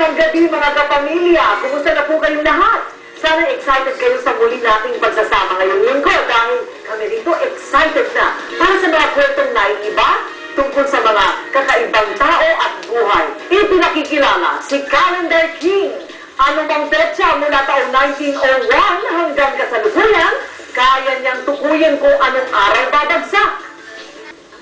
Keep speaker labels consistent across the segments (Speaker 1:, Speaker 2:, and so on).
Speaker 1: Magandang gabi mga kapamilya. Kumusta na po kayong lahat? Sana excited kayo sa muli nating pagsasama ngayong linggo dahil kami dito excited na para sa mga kwentong naiiba tungkol sa mga kakaibang tao at buhay. Ipinakikilala si Calendar King. Ano bang petsa mula taong 1901 hanggang kasalukuyan, kaya niyang tukuyin kung anong araw babagsak.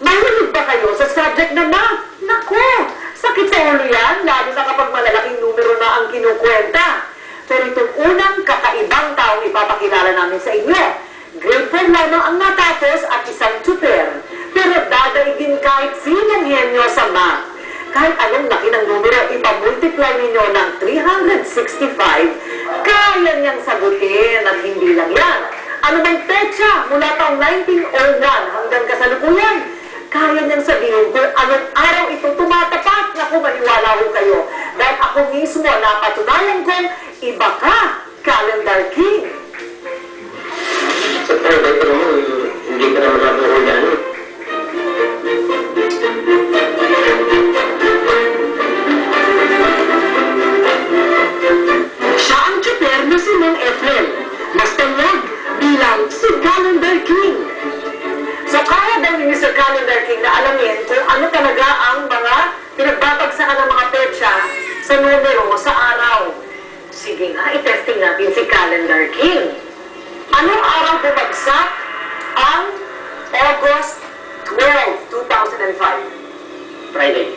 Speaker 1: Mahilig ba kayo sa subject na math? Naku! Sakit sa ulo yan, lalo na kapag malalaking numero na ang kinukwenta. Pero itong unang kakaibang taong ipapakilala namin sa inyo. Grade 4 lamang ang natapos at isang tutor. Pero dadaigin kahit sinong henyo sa math. Kahit anong laki ng numero, ipamultiply ninyo ng 365, kaya niyang sagutin at hindi lang yan. Ano bang petsa mula taong 1901 hanggang kasalukuyan? Kaya niyang sabihin kung anong araw ito tumatapat na kung maniwala ho kayo. Dahil ako mismo napatunayan kong iba ka, Calendar King.
Speaker 2: Sa pero mo, hindi ka naman nabuhulan.
Speaker 1: Siya ang tutor na si Mang Efren. Mas tanyag bilang si Calendar King. So kaya daw ni Mr. Calendar King na alamin kung ano talaga ang mga pinagbabagsakan ng mga petsa sa numero sa araw. Sige nga, i-testing natin si Calendar King. Anong araw bumagsak ang August 12, 2005?
Speaker 2: Friday.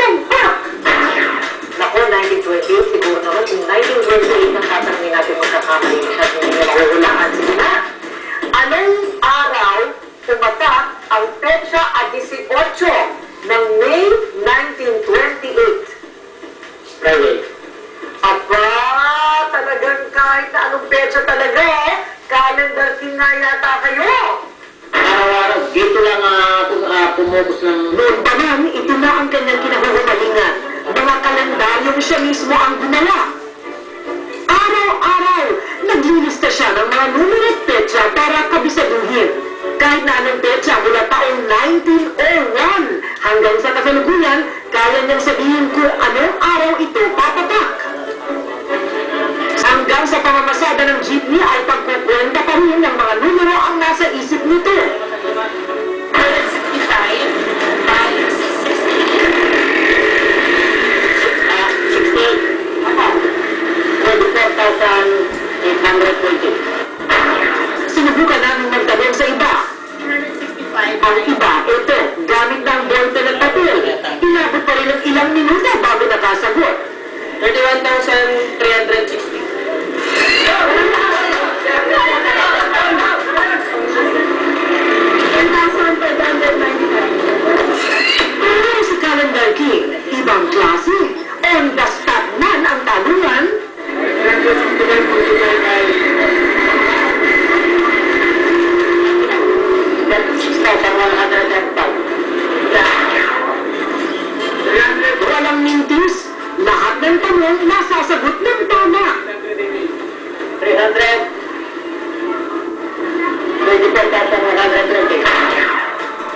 Speaker 1: Tumpak! Naku, 1928, siguro naman kung 1928 ang tatanungin natin magkakamali siya at hindi niya mahuhulaan. Sige na! Anong araw tumatak ang petsa at 18 ng May 1928?
Speaker 2: Friday.
Speaker 1: Aba, talagang kahit na anong petsa talaga Calendar King nga yata kayo.
Speaker 2: Araw-araw, dito lang pumukus ng...
Speaker 1: Noon pa man, ito na ang kanyang kinahuhumalingan. Mga kalendaryong siya mismo ang gumawa. Araw-araw, naglilista siya ng mga numero at petsa para kabisaduhin. Kahit na anong petsa mula taong 1901 hanggang sa kasalukuyan, kaya niyang sabihin kung anong araw ito papatak. Hanggang sa pamamasada ng jeepney ay pagkukwenta pa rin ng mga numero ang nasa isip nito.
Speaker 3: 65 times
Speaker 2: 24,820.
Speaker 1: Sinubukan namin magtanong sa iba.
Speaker 3: 365
Speaker 1: Ang iba, ito, gamit ng bolta ng papel. Inabot pa rin ng ilang minuto bago nakasagot.
Speaker 2: 31,360.
Speaker 1: Pero si Calendar King, ibang klase. On the spot man ang tanungan. Walang mintis. Lahat ng tanong nasasagot ng tama.
Speaker 2: 24,120.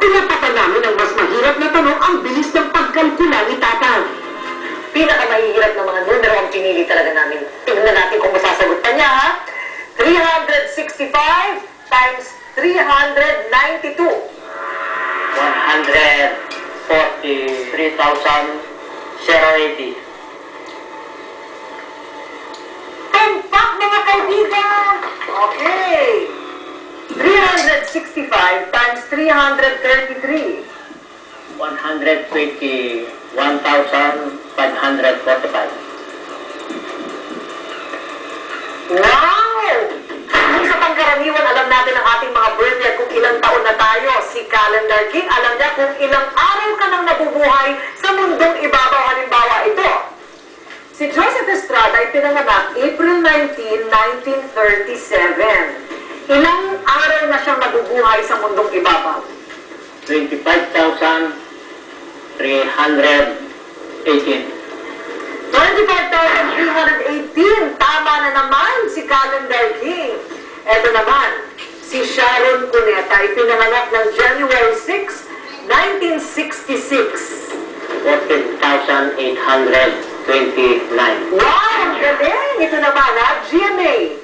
Speaker 1: Pinapatan namin ang mas mahirap na tanong ang bilis ng pagkalkula ni Tatang. Pinakamahihirap na mga numero ang pinili talaga namin. Tingnan natin kung masasagot pa niya, ha? 365 times 392.
Speaker 2: 143,080.
Speaker 1: Tumpak mga kaibigan! Okay. 365 times 333.
Speaker 2: 121,545.
Speaker 1: Wow! Isa pang karaniwan, alam natin ang ating mga birthday kung ilang taon na tayo. Si Calendar King, alam niya kung ilang araw ka nang nabubuhay sa mundong ibabaw. Halimbawa ito. Si Joseph Estrada ay pinanganak April 19, 1937. Ilang araw na siyang nabubuhay sa mundong ibabaw?
Speaker 2: 25,318.
Speaker 1: 25,318. Tama na naman si Calendar King. Ito naman, si Sharon Cuneta ay pinanganak ng January 6, 1966.
Speaker 2: 14,829.
Speaker 1: Wow! Ang galing! Ito naman ha, GMA.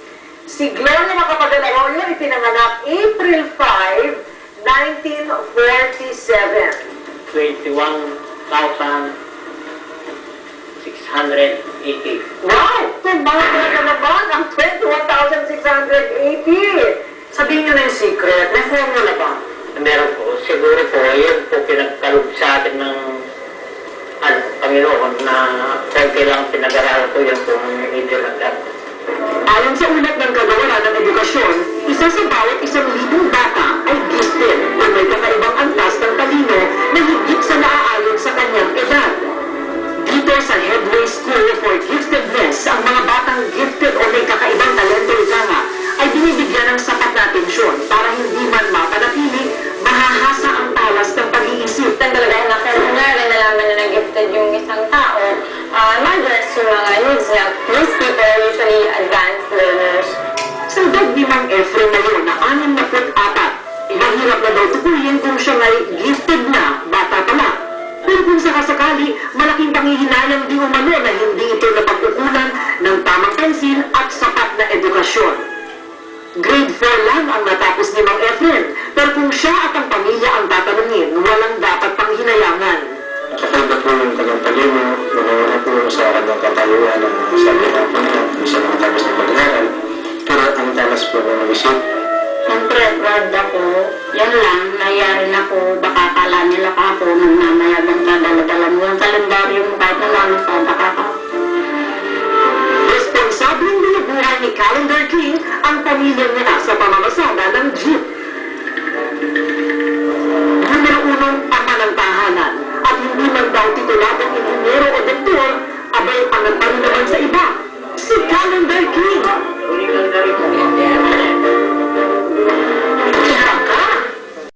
Speaker 1: Si Gloria Macapagal Arroyo ipinanganak April 5, 1947.
Speaker 2: 21,680.
Speaker 1: Wow! Tumama na naman ang 21,680. Sabihin nyo na yung secret. May formula ba?
Speaker 2: Meron po, siguro po, yun po pinagkalog sa atin ng Panginoon na konti lang pinag-aralan ko yun kung idinagdag.
Speaker 1: Ayon sa ulat ng Kagawaran ng Edukasyon, isa sa bawat 1,000 bata ay gifted o may kakaibang antas ng talino na higit sa naaayon sa kanyang edad. Dito sa Headway School for Giftedness, ang mga batang gifted o may kakaibang talento nga ay binibigyan ng sapat na atensyon para hindi man mapanatili, mahahasa ang talas ng pag-iisip.
Speaker 4: Talaga na kunwari nalaman na gifted yung isang tao, mag-address yung mga needs niya. These people are usually advanced learners.
Speaker 1: Sa edad ni Mang Efren na yun na 64, mahirap na daw tukuyin kung siya ay gifted na, bata pa lang. Pero kung sakasakali, malaking panghihinayang di umano na hindi ito napagkukunan ng tamang pansin at sapat na edukasyon. Grade 4 lang ang natapos ni Mang Efren, pero kung siya at ang pamilya ang tatanungin, walang dapat pang hinayangan.
Speaker 5: Kakaiba po yung kanyang talino, lumawala po sa kanyang katayuan ng sabi ng Panginoon, kung siya nakatapos ng pag-aaral. Pero ang talas po ng isip.
Speaker 4: Siyempre, proud ako. Yan lang, nayarin ako. Baka kala nila ka ako nung namayabang ka, dala-dala mo yung kalendaryo mo kahit naman sa baka ka.
Speaker 1: Responsableng binubuhay ni Calendar King ang pamilya niya sa pamamasada ng jeep. Numero 1 ama ng tahanan at hindi man daw tituladong inhinyero o doktor, abay angat pa rin naman sa iba. Si Calendar King!